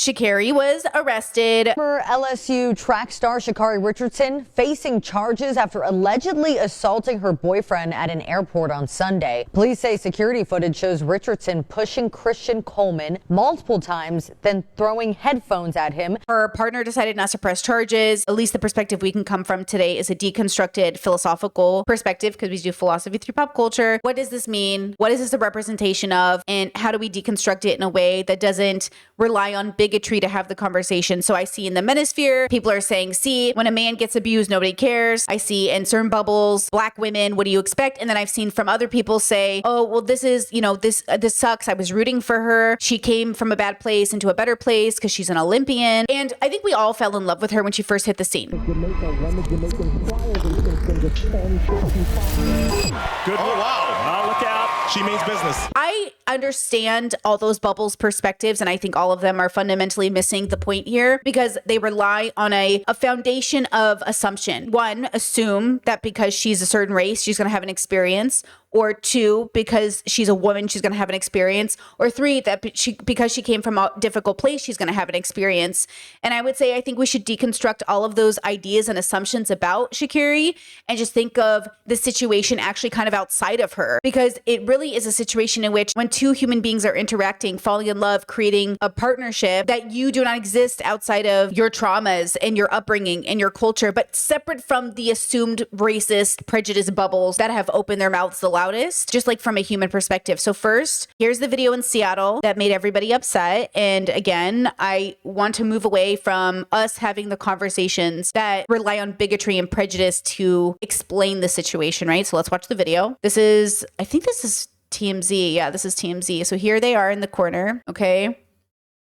Sha'Carri was arrested. Former LSU track star Sha'Carri Richardson facing charges after allegedly assaulting her boyfriend at an airport on Sunday. Police say security footage shows Richardson pushing Christian Coleman multiple times, then throwing headphones at him. Her partner decided not to press charges. At least the perspective we can come from today is a deconstructed philosophical perspective, because we do philosophy through pop culture. What does this mean? What is this a representation of? And how do we deconstruct it in a way that doesn't rely on bigotry to have the conversation? So I see in the manosphere, people are saying, see, when a man gets abused, nobody cares. I see in certain bubbles, Black women, what do you expect? And then I've seen from other people say, oh, well, this is, this sucks. I was rooting for her. She came from a bad place into a better place because she's an Olympian. And I think we all fell in love with her when she first hit the scene. Good. Oh, wow. Look out. She means business. I understand all those bubbles perspectives, and I think all of them are fundamentally missing the point here, because they rely on a foundation of assumption. One, assume that because she's a certain race, she's going to have an experience. Or two, because she's a woman, she's going to have an experience. Or three, that because she came from a difficult place, she's going to have an experience. And I would say, I think we should deconstruct all of those ideas and assumptions about Sha'Carri and just think of the situation actually kind of outside of her, because it really is a situation in which when two human beings are interacting, falling in love, creating a partnership, that you do not exist outside of your traumas and your upbringing and your culture, but separate from the assumed racist prejudice bubbles that have opened their mouths the loudest, just like from a human perspective. So first, here's the video in Seattle that made everybody upset. And again, I want to move away from us having the conversations that rely on bigotry and prejudice to explain the situation, right? So let's watch the video. I think this is TMZ. Yeah, this is TMZ. So here they are in the corner. Okay.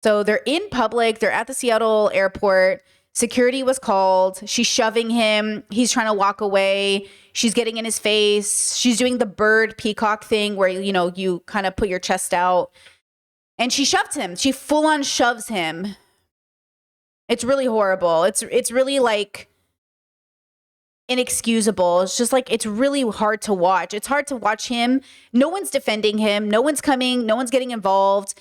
So they're in public. They're at the Seattle airport. Security was called. She's shoving him. He's trying to walk away. She's getting in his face. She's doing the bird peacock thing where, you kind of put your chest out. And she shoved him. She full on shoves him. It's really horrible. It's really like inexcusable. It's just like, it's really hard to watch. It's hard to watch him. No one's defending him. No one's coming. No one's getting involved.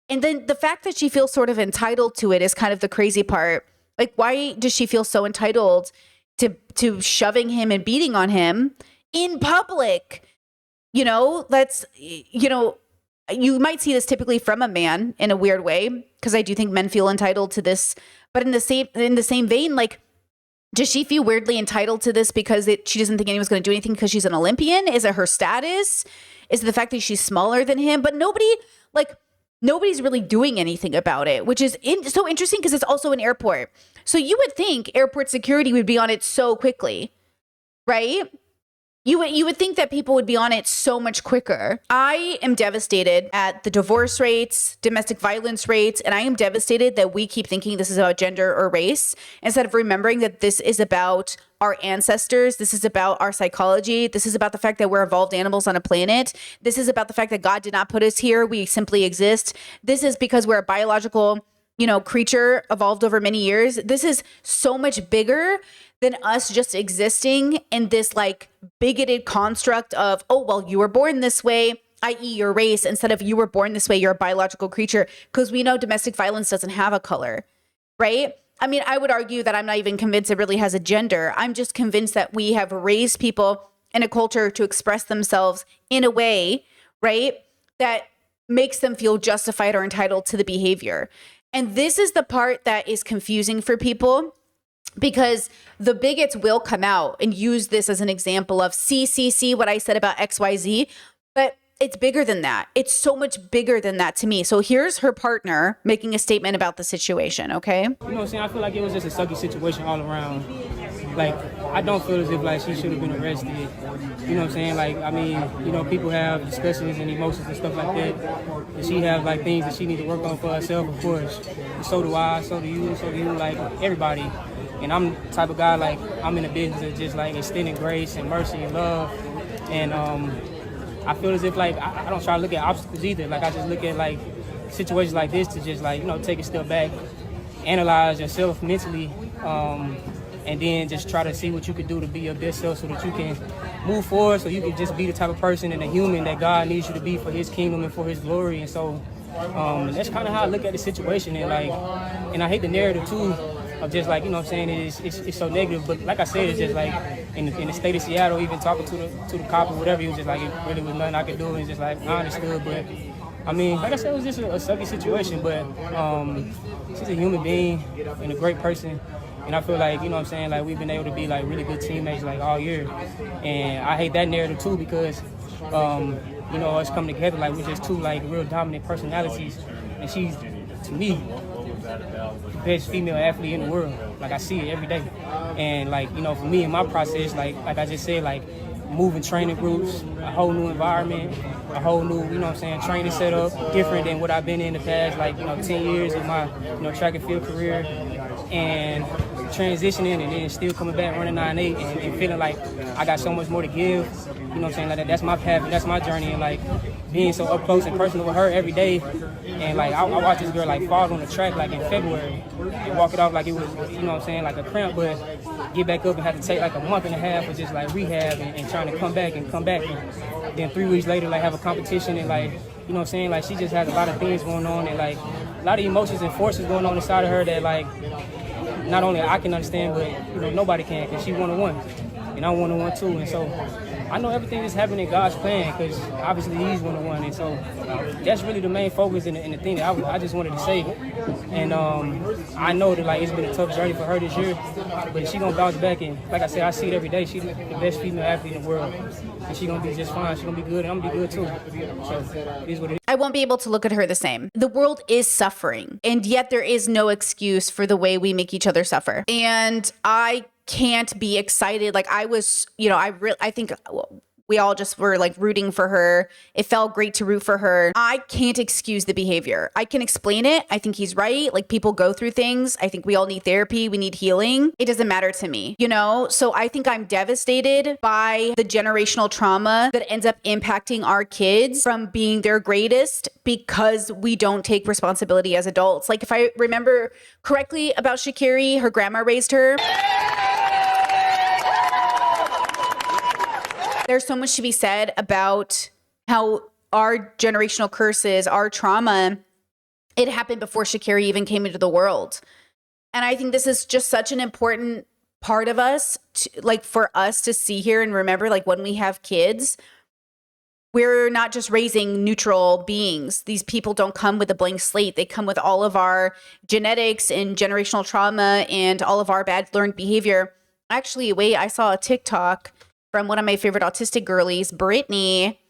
And then the fact that she feels sort of entitled to it is kind of the crazy part. Like, why does she feel so entitled to shoving him and beating on him in public? You might see this typically from a man in a weird way, because I do think men feel entitled to this. But in the same vein, like, does she feel weirdly entitled to this because she doesn't think anyone's going to do anything because she's an Olympian? Is it her status? Is it the fact that she's smaller than him? But nobody's really doing anything about it, which is so interesting because it's also an airport. So you would think airport security would be on it so quickly, right? You would think that people would be on it so much quicker. I am devastated at the divorce rates, domestic violence rates, and I am devastated that we keep thinking this is about gender or race instead of remembering that this is about our ancestors. This is about our psychology. This is about the fact that we're evolved animals on a planet. This is about the fact that God did not put us here. We simply exist. This is because we're a biological, creature evolved over many years. This is so much bigger than us just existing in this like bigoted construct of, oh, well, you were born this way, i.e. your race, instead of you were born this way, you're a biological creature, because we know domestic violence doesn't have a color, right? I mean, I would argue that I'm not even convinced it really has a gender. I'm just convinced that we have raised people in a culture to express themselves in a way, right, that makes them feel justified or entitled to the behavior. And this is the part that is confusing for people, because the bigots will come out and use this as an example of see what I said about XYZ, but it's bigger than that. It's so much bigger than that to me. So here's her partner making a statement about the situation, okay? You know what I'm saying? I feel like it was just a sucky situation all around. Like, I don't feel as if, like, she should have been arrested. You know what I'm saying? Like, I mean, people have discussions and emotions and stuff like that. And she have, like, things that she needs to work on for herself, of course. And so do I, so do you, like, everybody. And I'm the type of guy, like, I'm in the business of just, like, extending grace and mercy and love. And I feel as if, like, I don't try to look at obstacles either. Like, I just look at, like, situations like this to just, like, take a step back, analyze yourself mentally, and then just try to see what you could do to be your best self so that you can move forward, so you can just be the type of person and a human that God needs you to be for his kingdom and for his glory. And so And that's kind of how I look at the situation. And like, and I hate the narrative too of just like, you know what I'm saying, it's so negative. But like I said, it's just like in the state of Seattle, even talking to the cop or whatever, he was just like, it really was nothing I could do. And just like, I understood. But I mean, like I said, it was just a sucky situation. But she's a human being and a great person. And I feel like, you know what I'm saying, like we've been able to be like really good teammates like all year. And I hate that narrative too because, you know, us coming together, like we're just two like real dominant personalities. And she's, to me, the best female athlete in the world. Like I see it every day. And like, you know, for me in my process, like I just said, like moving training groups, a whole new environment, a whole new, you know what I'm saying, training setup, different than what I've been in the past, like, you know, 10 years of my, you know, track and field career. And transitioning and then still coming back running 9.8 and feeling like I got so much more to give. You know what I'm saying? Like that's my path, that's my journey, and like being so up close and personal with her every day. And like I watched this girl like fall on the track like in February and walk it off like it was, you know what I'm saying, like a cramp, but get back up and have to take like a month and a half of just like rehab and trying to come back. And then 3 weeks later like have a competition and like, you know what I'm saying, like she just has a lot of things going on and like a lot of emotions and forces going on inside of her that like not only I can understand, but you know nobody can, because she one-on-one, and I'm one-on-one too, and so I know everything that's happening in God's plan, because obviously He's one-on-one, and so that's really the main focus and the thing that I just wanted to say. And I know that like it's been a tough journey for her this year, but she gonna bounce back, and like I said, I see it every day. She's the best female athlete in the world, and she gonna be just fine. She gonna be good, and I'm gonna be good too. So it is what it is. I won't be able to look at her the same. The world is suffering, and yet there is no excuse for the way we make each other suffer. And I can't be excited. Like I was, you know, I think we all just were like rooting for her. It felt great to root for her. I can't excuse the behavior. I can explain it. I think he's right. Like people go through things. I think we all need therapy. We need healing. It doesn't matter to me, you know? So I think I'm devastated by the generational trauma that ends up impacting our kids from being their greatest because we don't take responsibility as adults. Like if I remember correctly about Sha'Carri, her grandma raised her. There's so much to be said about how our generational curses, our trauma, it happened before Sha'Carri even came into the world. And I think this is just such an important part of us, like for us to see here and remember, like when we have kids, we're not just raising neutral beings. These people don't come with a blank slate. They come with all of our genetics and generational trauma and all of our bad learned behavior. Actually, wait, I saw a TikTok from one of my favorite autistic girlies, Brittany.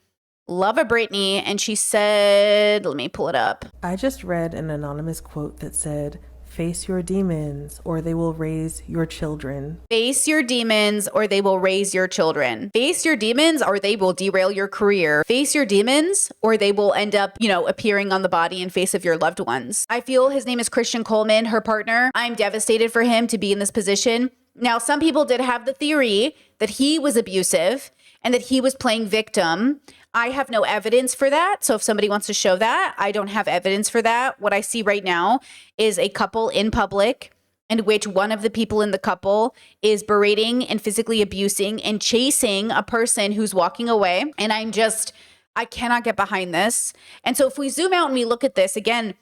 Love a Brittany. And she said, let me pull it up. I just read an anonymous quote that said, "Face your demons or they will raise your children." Face your demons or they will raise your children. Face your demons or they will derail your career. Face your demons or they will end up, you know, appearing on the body and face of your loved ones. I feel his name is Christian Coleman, her partner. I'm devastated for him to be in this position. Now, some people did have the theory that he was abusive and that he was playing victim. I have no evidence for that. So if somebody wants to show that, I don't have evidence for that. What I see right now is a couple in public in which one of the people in the couple is berating and physically abusing and chasing a person who's walking away. And I cannot get behind this. And so if we zoom out and we look at this again,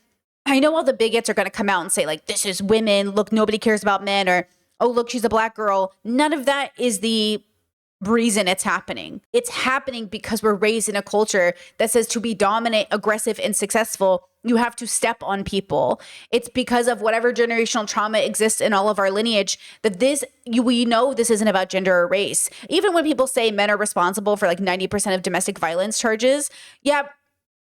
I know all the bigots are going to come out and say like, this is women. Look, nobody cares about men, or, oh, look, she's a black girl. None of that is the reason it's happening. It's happening because we're raised in a culture that says to be dominant, aggressive, and successful, you have to step on people. It's because of whatever generational trauma exists in all of our lineage that we know this isn't about gender or race. Even when people say men are responsible for like 90% of domestic violence charges, yeah,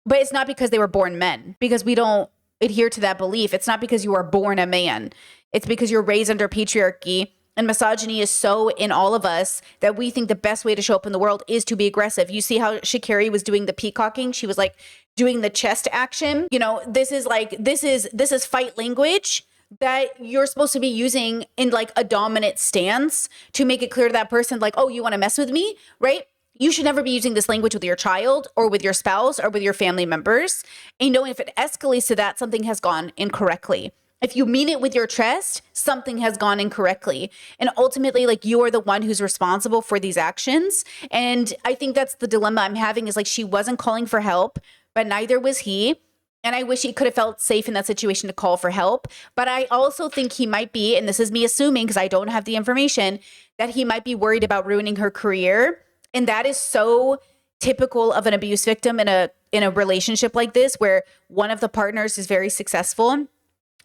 but it's not because they were born men, because we don't adhere to that belief. It's not because you are born a man. It's because you're raised under patriarchy, and misogyny is so in all of us that we think the best way to show up in the world is to be aggressive. You see how Sha'Carri was doing the peacocking? She was like doing the chest action. You know, this is fight language that you're supposed to be using in like a dominant stance to make it clear to that person like, oh, you want to mess with me, right? You should never be using this language with your child or with your spouse or with your family members. And you know, if it escalates to that, something has gone incorrectly. If you mean it with your chest, something has gone incorrectly. And ultimately, like, you are the one who's responsible for these actions. And I think that's the dilemma I'm having, is like, she wasn't calling for help, but neither was he. And I wish he could have felt safe in that situation to call for help. But I also think he might be, and this is me assuming because I don't have the information, that he might be worried about ruining her career. And that is so typical of an abuse victim in a relationship like this, where one of the partners is very successful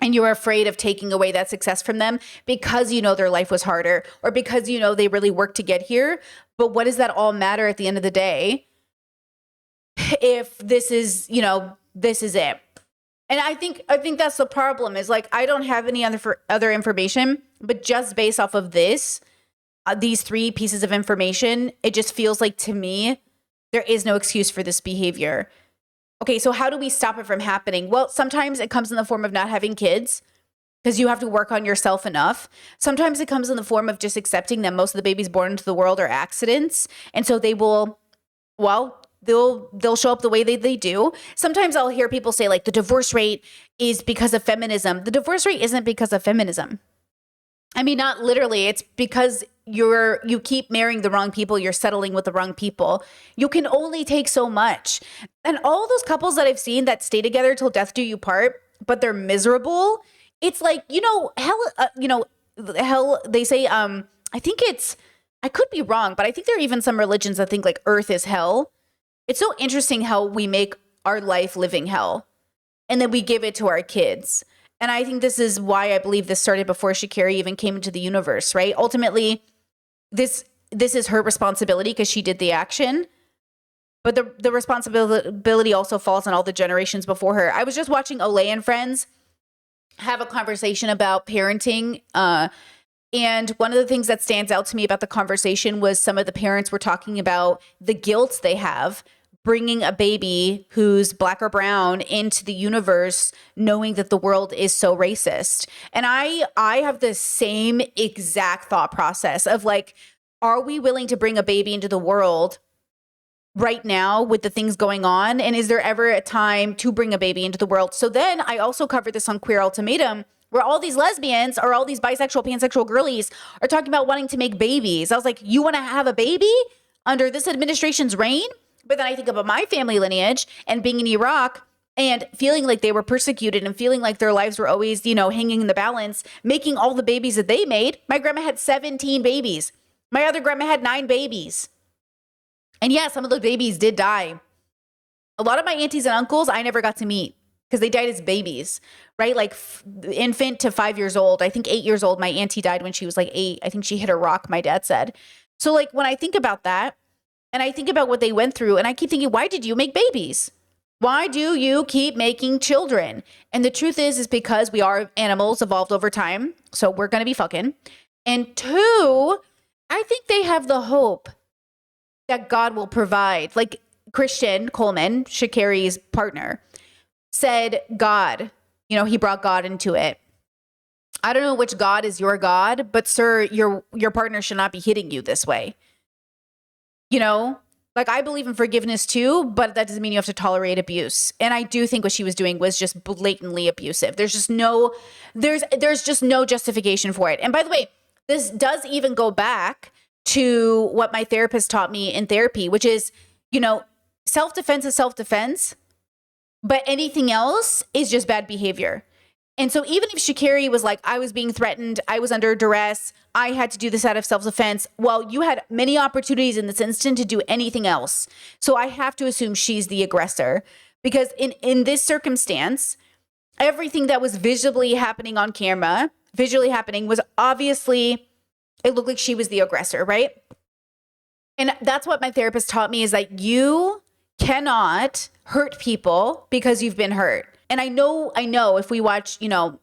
and you're afraid of taking away that success from them because you know their life was harder or because you know they really worked to get here. But what does that all matter at the end of the day if this is, you know, this is it? And I think that's the problem is like, I don't have any other information, but just based off of this, these 3 pieces of information, it just feels like to me, there is no excuse for this behavior. Okay, so how do we stop it from happening? Well, sometimes it comes in the form of not having kids because you have to work on yourself enough. Sometimes it comes in the form of just accepting that most of the babies born into the world are accidents. And so they will, well, they'll show up the way they do. Sometimes I'll hear people say like the divorce rate is because of feminism. The divorce rate isn't because of feminism. I mean, not literally. It's because you keep marrying the wrong people. You're settling with the wrong people. You can only take so much. And all those couples that I've seen that stay together till death do you part, but they're miserable. It's like, hell, they say, I think I could be wrong, but I think there are even some religions that think like earth is hell. It's so interesting how we make our life living hell and then we give it to our kids. And I think this is why I believe this started before Sha'Carri even came into the universe, right? Ultimately, this is her responsibility because she did the action. But the responsibility also falls on all the generations before her. I was just watching Olay and Friends have a conversation about parenting. And one of the things that stands out to me about the conversation was some of the parents were talking about the guilt they have bringing a baby who's black or brown into the universe, knowing that the world is so racist. And I have the same exact thought process of like, are we willing to bring a baby into the world right now with the things going on? And is there ever a time to bring a baby into the world? So then I also covered this on Queer Ultimatum, where all these lesbians or all these bisexual, pansexual girlies are talking about wanting to make babies. I was like, you want to have a baby under this administration's reign? But then I think about my family lineage and being in Iraq and feeling like they were persecuted and feeling like their lives were always, you know, hanging in the balance, making all the babies that they made. My grandma had 17 babies. My other grandma had 9 babies. And yeah, some of those babies did die. A lot of my aunties and uncles I never got to meet because they died as babies, right? Like infant to 5 years old. I think 8 years old. My auntie died when she was like 8. I think she hit a rock, my dad said. So like when I think about that, and I think about what they went through, and I keep thinking, why did you make babies? Why do you keep making children? And the truth is because we are animals evolved over time. So we're going to be fucking. And 2, I think they have the hope that God will provide. Like Christian Coleman, Sha'Carri's partner, said God, you know, he brought God into it. I don't know which God is your God, but sir, your partner should not be hitting you this way. You know, like I believe in forgiveness too, but that doesn't mean you have to tolerate abuse. And I do think what she was doing was just blatantly abusive. There's just no justification for it. And by the way, this does even go back to what my therapist taught me in therapy, which is, you know, self-defense is self-defense, but anything else is just bad behavior. And so even if Sha'Carri was like, I was being threatened, I was under duress, I had to do this out of self-defense. Well, you had many opportunities in this instant to do anything else. So I have to assume she's the aggressor because in this circumstance, everything that was visually happening on camera, was obviously, it looked like she was the aggressor, right? And that's what my therapist taught me is that you cannot hurt people because you've been hurt. And I know if we watch, you know,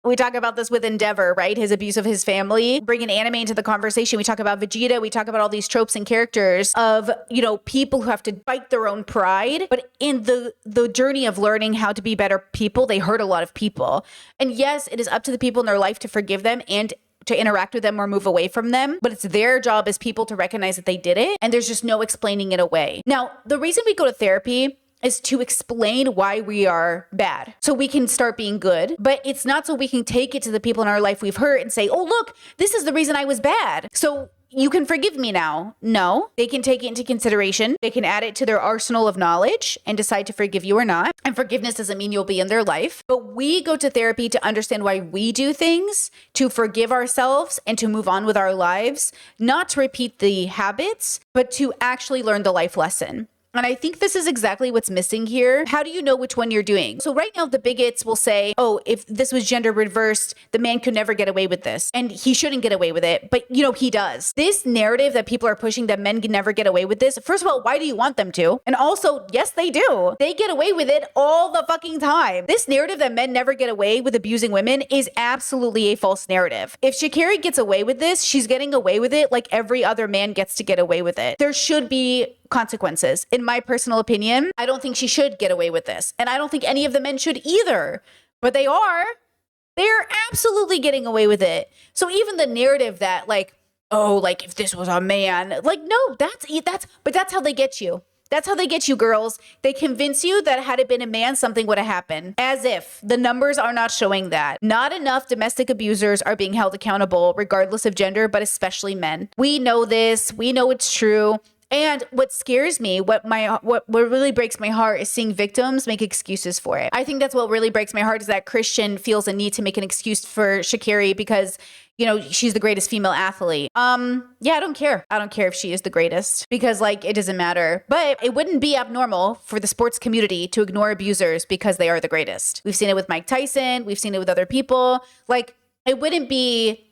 we talk about this with Endeavor, right? His abuse of his family, bringing anime into the conversation. We talk about Vegeta. We talk about all these tropes and characters of, you know, people who have to fight their own pride. But in the journey of learning how to be better people, they hurt a lot of people. And yes, it is up to the people in their life to forgive them and to interact with them or move away from them. But it's their job as people to recognize that they did it. And there's just no explaining it away. Now, the reason we go to therapy is to explain why we are bad so we can start being good. But it's not so we can take it to the people in our life we've hurt and say, oh, look, this is the reason I was bad. So you can forgive me now. No, they can take it into consideration. They can add it to their arsenal of knowledge and decide to forgive you or not. And forgiveness doesn't mean you'll be in their life. But we go to therapy to understand why we do things, to forgive ourselves and to move on with our lives, not to repeat the habits, but to actually learn the life lesson. And I think this is exactly what's missing here. How do you know which one you're doing? So right now, the bigots will say, oh, if this was gender reversed, the man could never get away with this. And he shouldn't get away with it. But, he does. This narrative that people are pushing that men can never get away with this, first of all, why do you want them to? And also, yes, they do. They get away with it all the fucking time. This narrative that men never get away with abusing women is absolutely a false narrative. If Sha'Carri gets away with this, she's getting away with it like every other man gets to get away with it. There should be consequences. In my personal opinion, I don't think she should get away with this. And I don't think any of the men should either. But they are. They're absolutely getting away with it. So even the narrative that if this was a man, no, that's how they get you. That's how they get you, girls. They convince you that had it been a man, something would have happened. As if the numbers are not showing that. Not enough domestic abusers are being held accountable, regardless of gender, but especially men. We know this. We know it's true. And what scares me, what really breaks my heart is seeing victims make excuses for it. I think that's what really breaks my heart is that Christian feels a need to make an excuse for Sha'Carri because, she's the greatest female athlete. I don't care. I don't care if she is the greatest because it doesn't matter. But it wouldn't be abnormal for the sports community to ignore abusers because they are the greatest. We've seen it with Mike Tyson. We've seen it with other people. It wouldn't be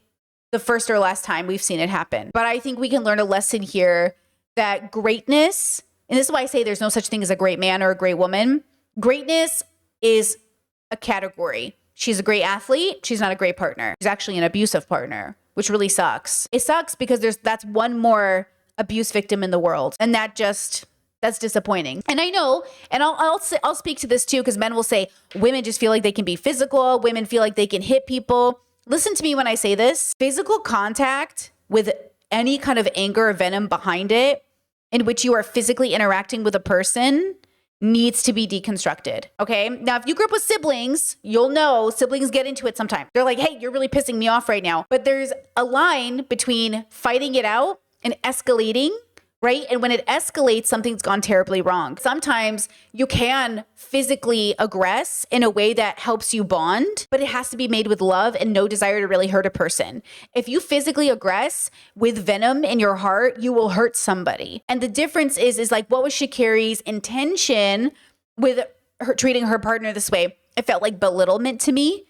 the first or last time we've seen it happen. But I think we can learn a lesson here that greatness, and this is why I say there's no such thing as a great man or a great woman. Greatness is a category. She's a great athlete. She's not a great partner. She's actually an abusive partner, which really sucks. It sucks because that's one more abuse victim in the world. And that's disappointing. And I know, and I'll speak to this too, because men will say women just feel like they can be physical. Women feel like they can hit people. Listen to me when I say this. Physical contact with any kind of anger or venom behind it in which you are physically interacting with a person needs to be deconstructed. Okay. Now, if you grew up with siblings, you'll know siblings get into it sometimes. They're like, hey, you're really pissing me off right now. But there's a line between fighting it out and escalating, right? And when it escalates, something's gone terribly wrong. Sometimes you can physically aggress in a way that helps you bond, but it has to be made with love and no desire to really hurt a person. If you physically aggress with venom in your heart, you will hurt somebody. And the difference is what was Sha'Carri's intention with her treating her partner this way? It felt like belittlement to me.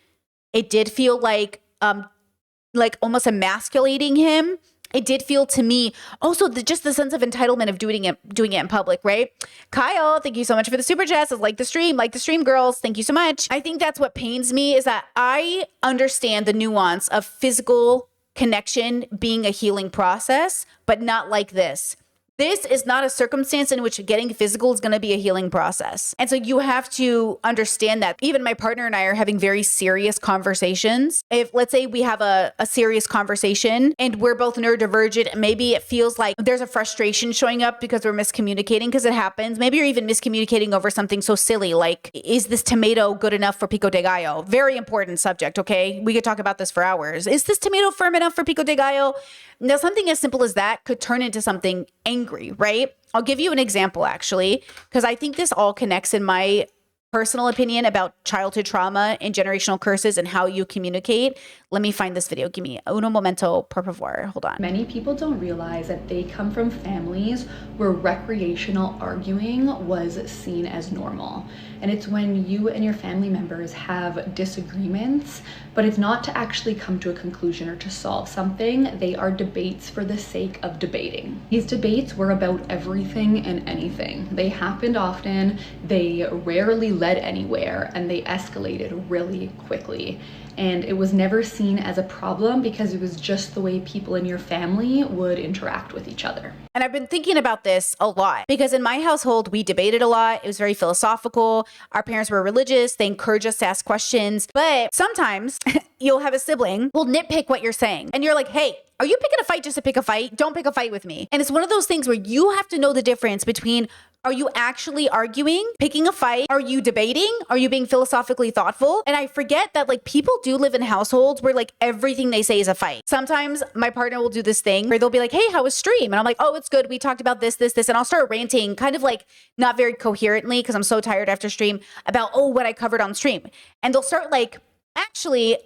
It did feel like almost emasculating him. It did feel to me also just the sense of entitlement of doing it in public, right? Kyle, thank you so much for the super chats. Like the stream, girls. Thank you so much. I think that's what pains me is that I understand the nuance of physical connection being a healing process, but not like this. This is not a circumstance in which getting physical is going to be a healing process. And so you have to understand that. Even my partner and I are having very serious conversations. If let's say we have a serious conversation and we're both neurodivergent, maybe it feels like there's a frustration showing up because we're miscommunicating because it happens. Maybe you're even miscommunicating over something so silly like, is this tomato good enough for pico de gallo? Very important subject, okay? We could talk about this for hours. Is this tomato firm enough for pico de gallo? Now, something as simple as that could turn into something angry, right? I'll give you an example, actually, because I think this all connects in my personal opinion about childhood trauma and generational curses and how you communicate. Let me find this video. Give me uno momento, por favor. Hold on. Many people don't realize that they come from families where recreational arguing was seen as normal. And it's when you and your family members have disagreements, but it's not to actually come to a conclusion or to solve something. They are debates for the sake of debating. These debates were about everything and anything. They happened often, they rarely led anywhere, and they escalated really quickly. And it was never seen as a problem because it was just the way people in your family would interact with each other. And I've been thinking about this a lot because in my household, we debated a lot. It was very philosophical. Our parents were religious. They encouraged us to ask questions. But sometimes you'll have a sibling who'll nitpick what you're saying. And you're like, hey, are you picking a fight just to pick a fight? Don't pick a fight with me. And it's one of those things where you have to know the difference between, are you actually arguing, picking a fight? Are you debating? Are you being philosophically thoughtful? And I forget that like people do live in households where like everything they say is a fight. Sometimes my partner will do this thing where they'll be like, hey, how was stream? And I'm like, oh, it's good. We talked about this. And I'll start ranting kind of like not very coherently because I'm so tired after stream about, oh, what I covered on stream. And they'll start like, actually,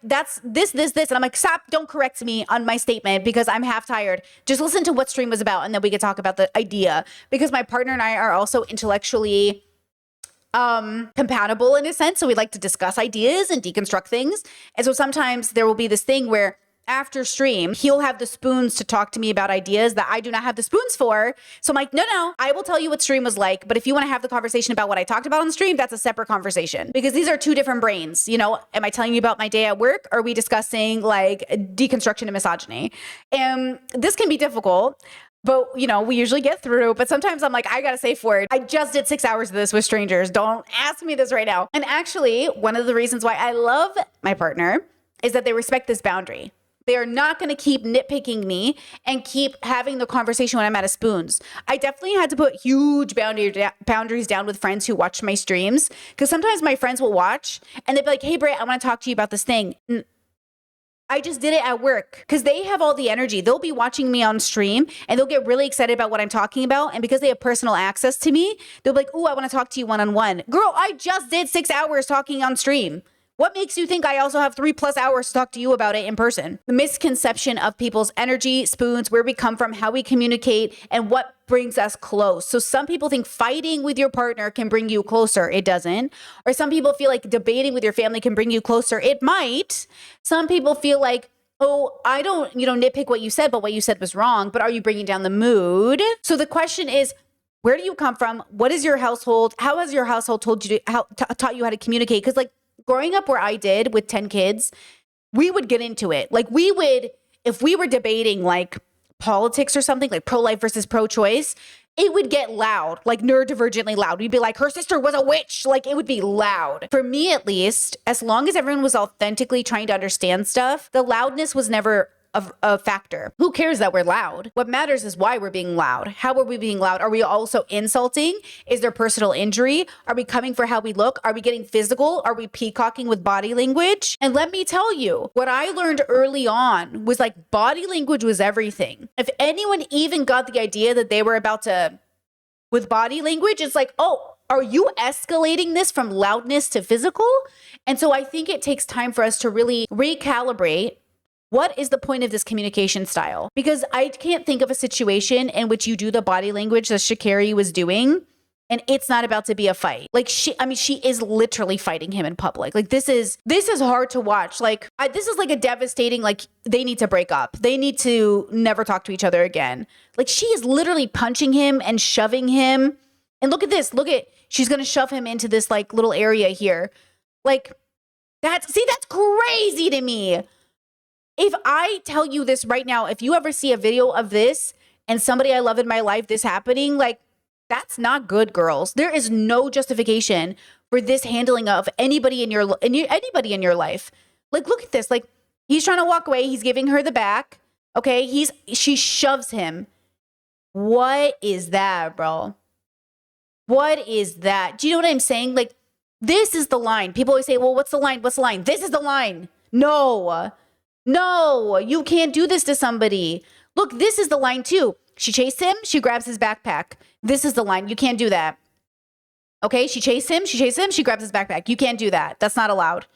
that's this. And I'm like, stop, don't correct me on my statement because I'm half tired. Just listen to what stream was about. And then we can talk about the idea, because my partner and I are also intellectually compatible in a sense. So we like to discuss ideas and deconstruct things. And so sometimes there will be this thing where after stream, he'll have the spoons to talk to me about ideas that I do not have the spoons for. So I'm like, no, I will tell you what stream was like. But if you want to have the conversation about what I talked about on stream, that's a separate conversation, because these are two different brains. You know, am I telling you about my day at work? Or are we discussing like deconstruction and misogyny? And this can be difficult. But, you know, we usually get through. But sometimes I'm like, I got a safe word. I just did 6 hours of this with strangers. Don't ask me this right now. And actually, one of the reasons why I love my partner is that they respect this boundary. They are not going to keep nitpicking me and keep having the conversation when I'm out of spoons. I definitely had to put huge boundaries down with friends who watch my streams, because sometimes my friends will watch and they'll be like, hey, Britt, I want to talk to you about this thing. I just did it at work, because they have all the energy. They'll be watching me on stream and they'll get really excited about what I'm talking about. And because they have personal access to me, they'll be like, oh, I want to talk to you one-on-one. Girl, I just did 6 hours talking on stream. What makes you think I also have 3+ hours to talk to you about it in person? The misconception of people's energy, spoons, where we come from, how we communicate, and what brings us close. So some people think fighting with your partner can bring you closer. It doesn't. Or some people feel like debating with your family can bring you closer. It might. Some people feel like, oh, I don't, nitpick what you said, but what you said was wrong. But are you bringing down the mood? So the question is, where do you come from? What is your household? How has your household taught you how to communicate? Because like, growing up where I did with 10 kids, we would get into it. Like we would, if we were debating like politics or something, like pro-life versus pro-choice, it would get loud, like neurodivergently loud. We'd be like, her sister was a witch. Like it would be loud. For me, at least, as long as everyone was authentically trying to understand stuff, the loudness was never a factor. Who cares that we're loud? What matters is why we're being loud. How are we being loud? Are we also insulting? Is there personal injury? Are we coming for how we look? Are we getting physical? Are we peacocking with body language? And let me tell you, what I learned early on was like body language was everything. If anyone even got the idea that they were about to, with body language, it's like, oh, are you escalating this from loudness to physical? And so I think it takes time for us to really recalibrate. What is the point of this communication style? Because I can't think of a situation in which you do the body language that Sha'Carri was doing, and it's not about to be a fight. Like she is literally fighting him in public. Like this is hard to watch. Like this is like a devastating, like they need to break up. They need to never talk to each other again. Like she is literally punching him and shoving him. And look at this. She's going to shove him into this like little area here. Like that's crazy to me. If I tell you this right now, if you ever see a video of this and somebody I love in my life, this happening, like that's not good, girls. There is no justification for this handling of anybody in your life. Like, look at this. Like he's trying to walk away. He's giving her the back. Okay. She shoves him. What is that, bro? What is that? Do you know what I'm saying? Like this is the line. People always say, well, what's the line? What's the line? This is the line. No, you can't do this to somebody. Look, this is the line too. She chased him. She grabs his backpack. This is the line. You can't do that. Okay, she chased him. She grabs his backpack. You can't do that. That's not allowed.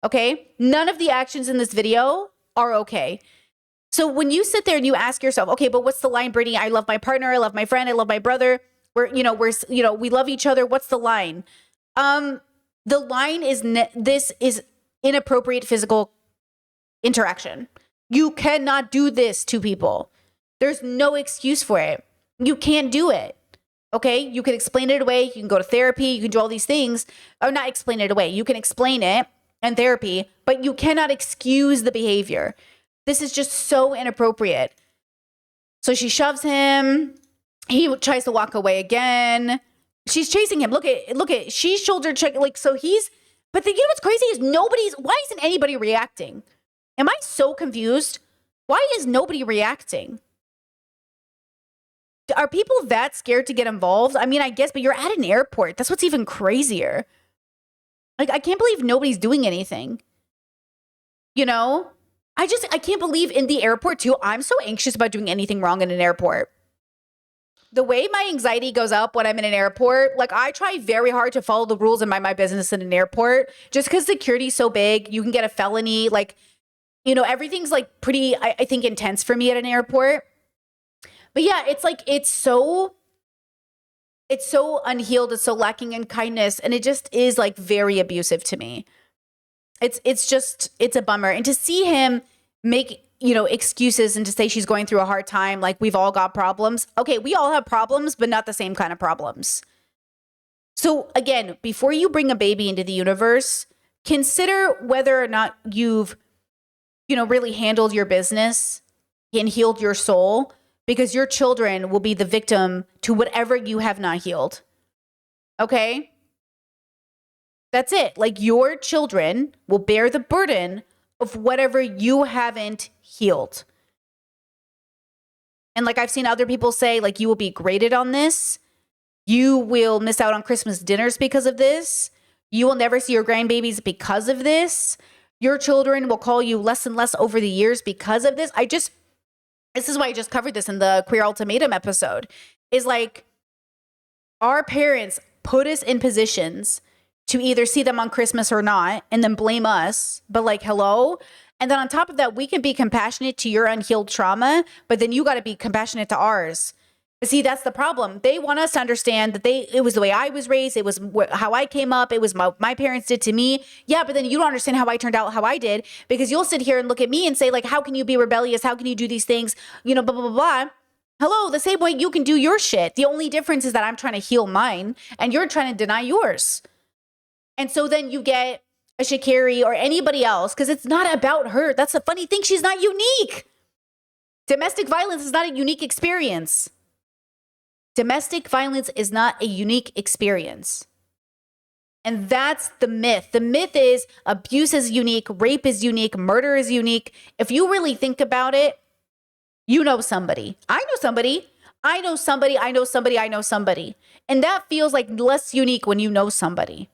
Okay, none of the actions in this video are okay. So when you sit there and you ask yourself, okay, but what's the line, Brittany? I love my partner. I love my friend. I love my brother. We love each other. What's the line? The line is this is inappropriate physical interaction. You cannot do this to people. There's no excuse for it. You can't do it. Okay? You can explain it away. You can go to therapy. You can do all these things. Or not explain it away. You can explain it in therapy, but you cannot excuse the behavior. This is just so inappropriate. So she shoves him. He tries to walk away again. She's chasing him. Look at, she's shoulder check. Like, so but you know what's crazy is why isn't anybody reacting? Am I so confused? Why is nobody reacting? Are people that scared to get involved? I mean, I guess, but you're at an airport. That's what's even crazier. Like, I can't believe nobody's doing anything. You know? I can't believe in the airport too. I'm so anxious about doing anything wrong in an airport. The way my anxiety goes up when I'm in an airport, like I try very hard to follow the rules and mind my business in an airport. Just because security's so big, you can get a felony. Like, you know, everything's like pretty, I think, intense for me at an airport. But yeah, it's like, it's so unhealed. It's so lacking in kindness. And it just is like very abusive to me. It's a bummer. And to see him make, you know, excuses and to say she's going through a hard time, like we've all got problems. Okay, we all have problems, but not the same kind of problems. So again, before you bring a baby into the universe, consider whether or not you've, you know, really handled your business and healed your soul, because your children will be the victim to whatever you have not healed. Okay? That's it. Like your children will bear the burden of whatever you haven't healed. And like I've seen other people say, like, you will be graded on this. You will miss out on Christmas dinners because of this. You will never see your grandbabies because of this. Your children will call you less and less over the years because of this. This is why I just covered this in the Queer Ultimatum episode, is like our parents put us in positions to either see them on Christmas or not and then blame us, but like, hello. And then on top of that, we can be compassionate to your unhealed trauma, but then you got to be compassionate to ours. See, that's the problem. They want us to understand that it was the way I was raised. It was how I came up. It was my parents did to me. Yeah, but then you don't understand how I turned out how I did, because you'll sit here and look at me and say, like, how can you be rebellious? How can you do these things? You know, blah, blah, blah, blah. Hello, the same way you can do your shit. The only difference is that I'm trying to heal mine and you're trying to deny yours. And so then you get a Sha'Carri or anybody else, because it's not about her. That's the funny thing. She's not unique. Domestic violence is not a unique experience. Domestic violence is not a unique experience. And that's the myth. The myth is abuse is unique, rape is unique, murder is unique. If you really think about it, you know somebody. I know somebody. I know somebody. I know somebody. I know somebody. And that feels like less unique when you know somebody.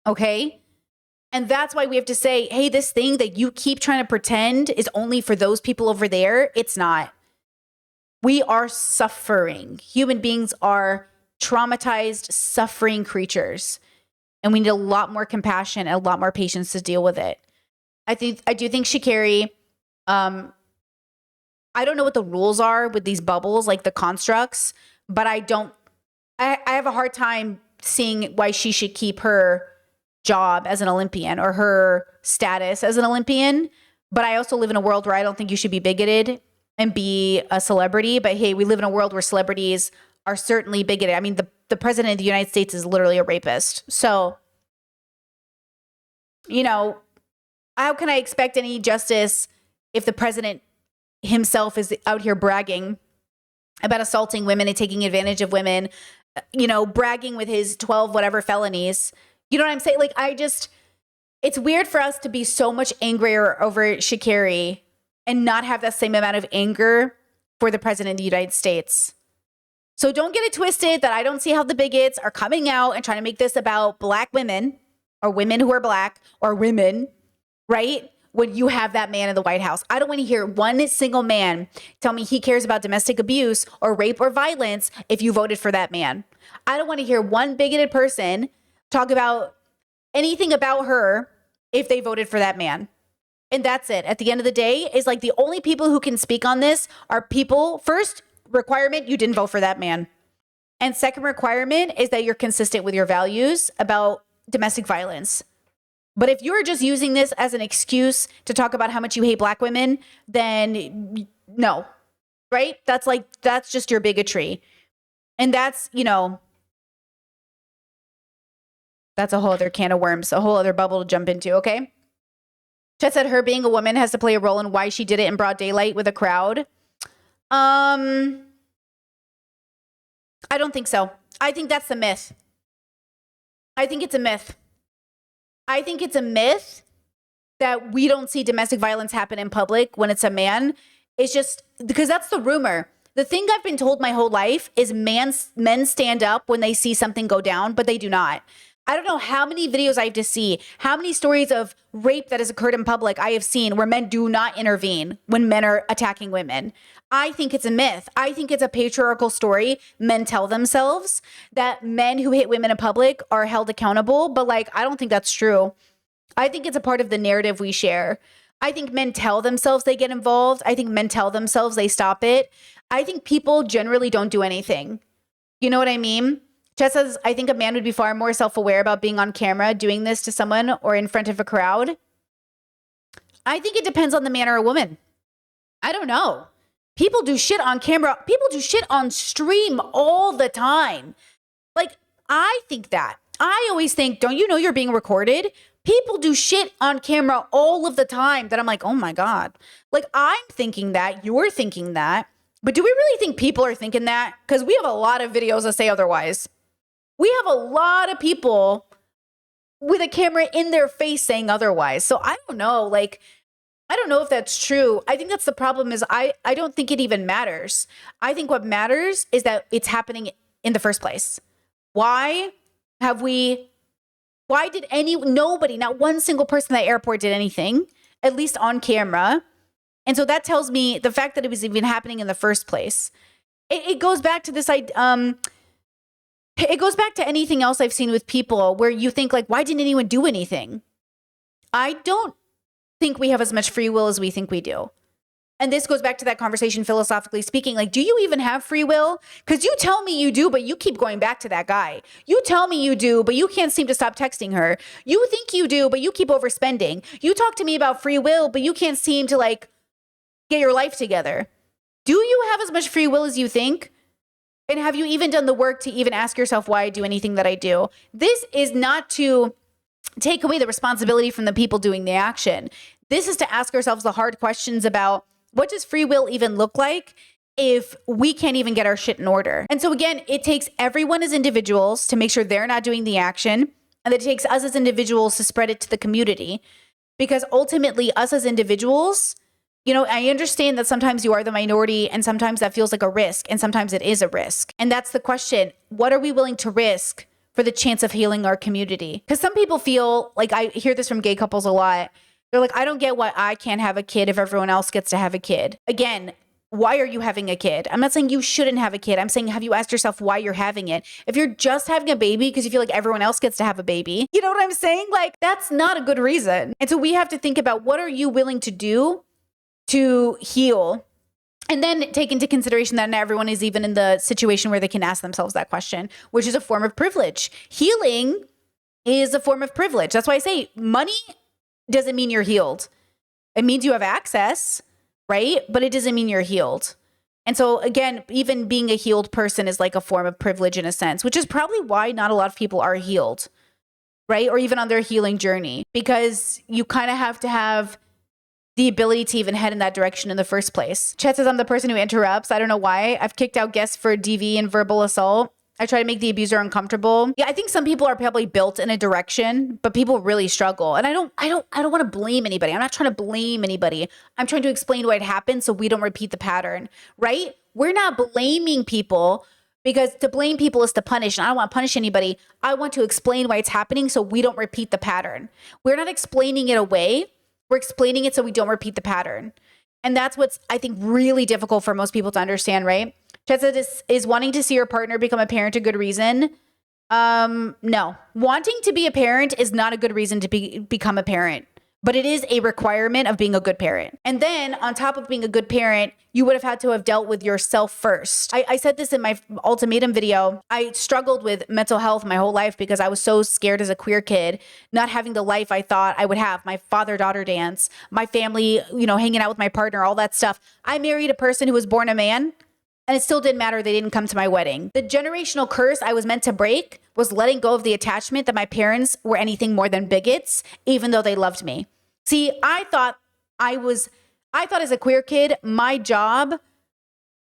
Okay? And that's why we have to say, hey, this thing that you keep trying to pretend is only for those people over there, it's not. We are suffering. Human beings are traumatized, suffering creatures. And we need a lot more compassion and a lot more patience to deal with it. I do think Sha'Carri, I don't know what the rules are with these bubbles, like the constructs, but I have a hard time seeing why she should keep her job as an Olympian or her status as an Olympian. But I also live in a world where I don't think you should be bigoted and be a celebrity. But hey, we live in a world where celebrities are certainly bigoted. I mean, the president of the United States is literally a rapist. So, you know, how can I expect any justice if the president himself is out here bragging about assaulting women and taking advantage of women, you know, bragging with his 12 whatever felonies? You know what I'm saying? Like, it's weird for us to be so much angrier over Sha'Carri and not have that same amount of anger for the president of the United States. So don't get it twisted that I don't see how the bigots are coming out and trying to make this about black women or women who are black or women, right? When you have that man in the White House. I don't want to hear one single man tell me he cares about domestic abuse or rape or violence if you voted for that man. I don't want to hear one bigoted person talk about anything about her if they voted for that man. And that's it. At the end of the day, is like the only people who can speak on this are people. First requirement, you didn't vote for that man. And second requirement is that you're consistent with your values about domestic violence. But if you're just using this as an excuse to talk about how much you hate black women, then no, right? That's just your bigotry. And that's, you know, that's a whole other can of worms, a whole other bubble to jump into, okay? Chet said her being a woman has to play a role in why she did it in broad daylight with a crowd. I don't think so. I think that's the myth. I think it's a myth. I think it's a myth that we don't see domestic violence happen in public when it's a man is just because that's the rumor. The thing I've been told my whole life is men stand up when they see something go down, but they do not. I don't know how many videos I have to see, how many stories of rape that has occurred in public I have seen where men do not intervene when men are attacking women. I think it's a myth. I think it's a patriarchal story men tell themselves that men who hit women in public are held accountable, but like, I don't think that's true. I think it's a part of the narrative we share. I think men tell themselves they get involved. I think men tell themselves they stop it. I think people generally don't do anything. You know what I mean? Chet says, I think a man would be far more self-aware about being on camera, doing this to someone or in front of a crowd. I think it depends on the man or a woman. I don't know. People do shit on camera. People do shit on stream all the time. Like, I think that. I always think, don't you know you're being recorded? People do shit on camera all of the time that I'm like, oh my God. Like, I'm thinking that, you're thinking that. But do we really think people are thinking that? Because we have a lot of videos that say otherwise. We have a lot of people with a camera in their face saying otherwise. So I don't know. Like, I don't know if that's true. I think that's the problem is I don't think it even matters. I think what matters is that it's happening in the first place. Why did nobody, not one single person at the airport did anything, at least on camera? And so that tells me the fact that it was even happening in the first place. It goes back to this, it goes back to anything else I've seen with people where you think like, why didn't anyone do anything? I don't think we have as much free will as we think we do. And this goes back to that conversation, philosophically speaking, like, do you even have free will? Because you tell me you do, but you keep going back to that guy. You tell me you do, but you can't seem to stop texting her. You think you do, but you keep overspending. You talk to me about free will, but you can't seem to like get your life together. Do you have as much free will as you think? And have you even done the work to even ask yourself why I do anything that I do? This is not to take away the responsibility from the people doing the action. This is to ask ourselves the hard questions about what does free will even look like if we can't even get our shit in order? And so again, it takes everyone as individuals to make sure they're not doing the action. And it takes us as individuals to spread it to the community. Because ultimately, us as individuals, you know, I understand that sometimes you are the minority and sometimes that feels like a risk and sometimes it is a risk. And that's the question. What are we willing to risk for the chance of healing our community? Because some people feel like, I hear this from gay couples a lot. They're like, I don't get why I can't have a kid if everyone else gets to have a kid. Again, why are you having a kid? I'm not saying you shouldn't have a kid. I'm saying, have you asked yourself why you're having it? If you're just having a baby because you feel like everyone else gets to have a baby, you know what I'm saying? Like, that's not a good reason. And so we have to think about what are you willing to do to heal? And then take into consideration that not everyone is even in the situation where they can ask themselves that question, which is a form of privilege. Healing is a form of privilege. That's why I say money doesn't mean you're healed. It means you have access, right? But it doesn't mean you're healed. And so again, even being a healed person is like a form of privilege in a sense, which is probably why not a lot of people are healed, right? Or even on their healing journey, because you kind of have to have the ability to even head in that direction in the first place. Chet says, I'm the person who interrupts. I don't know why. I've kicked out guests for DV and verbal assault. I try to make the abuser uncomfortable. Yeah, I think some people are probably built in a direction, but people really struggle. And I don't want to blame anybody. I'm not trying to blame anybody. I'm trying to explain why it happened so we don't repeat the pattern, right? We're not blaming people because to blame people is to punish. And I don't want to punish anybody. I want to explain why it's happening so we don't repeat the pattern. We're not explaining it away. We're explaining it so we don't repeat the pattern. And that's what's, I think, really difficult for most people to understand, right? Chet said, is wanting to see your partner become a parent a good reason? No. Wanting to be a parent is not a good reason to become a parent, but it is a requirement of being a good parent. And then on top of being a good parent, you would have had to have dealt with yourself first. I said this in my ultimatum video. I struggled with mental health my whole life because I was so scared as a queer kid, not having the life I thought I would have, my father-daughter dance, my family, you know, hanging out with my partner, all that stuff. I married a person who was born a man. And it still didn't matter. They didn't come to my wedding. The generational curse I was meant to break was letting go of the attachment that my parents were anything more than bigots, even though they loved me. See, I thought as a queer kid, my job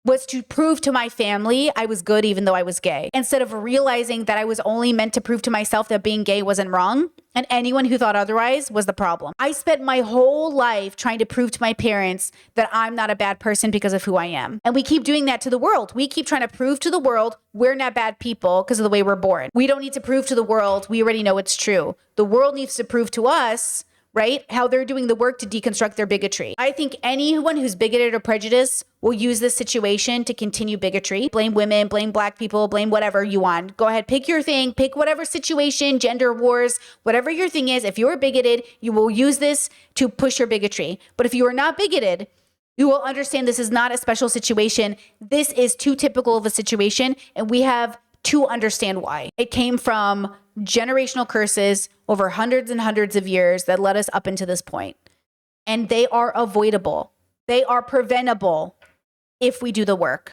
was to prove to my family I was good even though I was gay, instead of realizing that I was only meant to prove to myself that being gay wasn't wrong and anyone who thought otherwise was the problem. I spent my whole life trying to prove to my parents that I'm not a bad person because of who I am. And we keep doing that to the world. We keep trying to prove to the world we're not bad people because of the way we're born. We don't need to prove to the world. We already know it's true. The world needs to prove to us, right, how they're doing the work to deconstruct their bigotry. I think anyone who's bigoted or prejudiced will use this situation to continue bigotry. Blame women, blame black people, blame whatever you want. Go ahead, pick your thing, pick whatever situation, gender wars, whatever your thing is. If you're bigoted, you will use this to push your bigotry. But if you are not bigoted, you will understand this is not a special situation. This is too typical of a situation, and we have to understand why. It came from generational curses over hundreds and hundreds of years that led us up into this point. And they are avoidable. They are preventable if we do the work.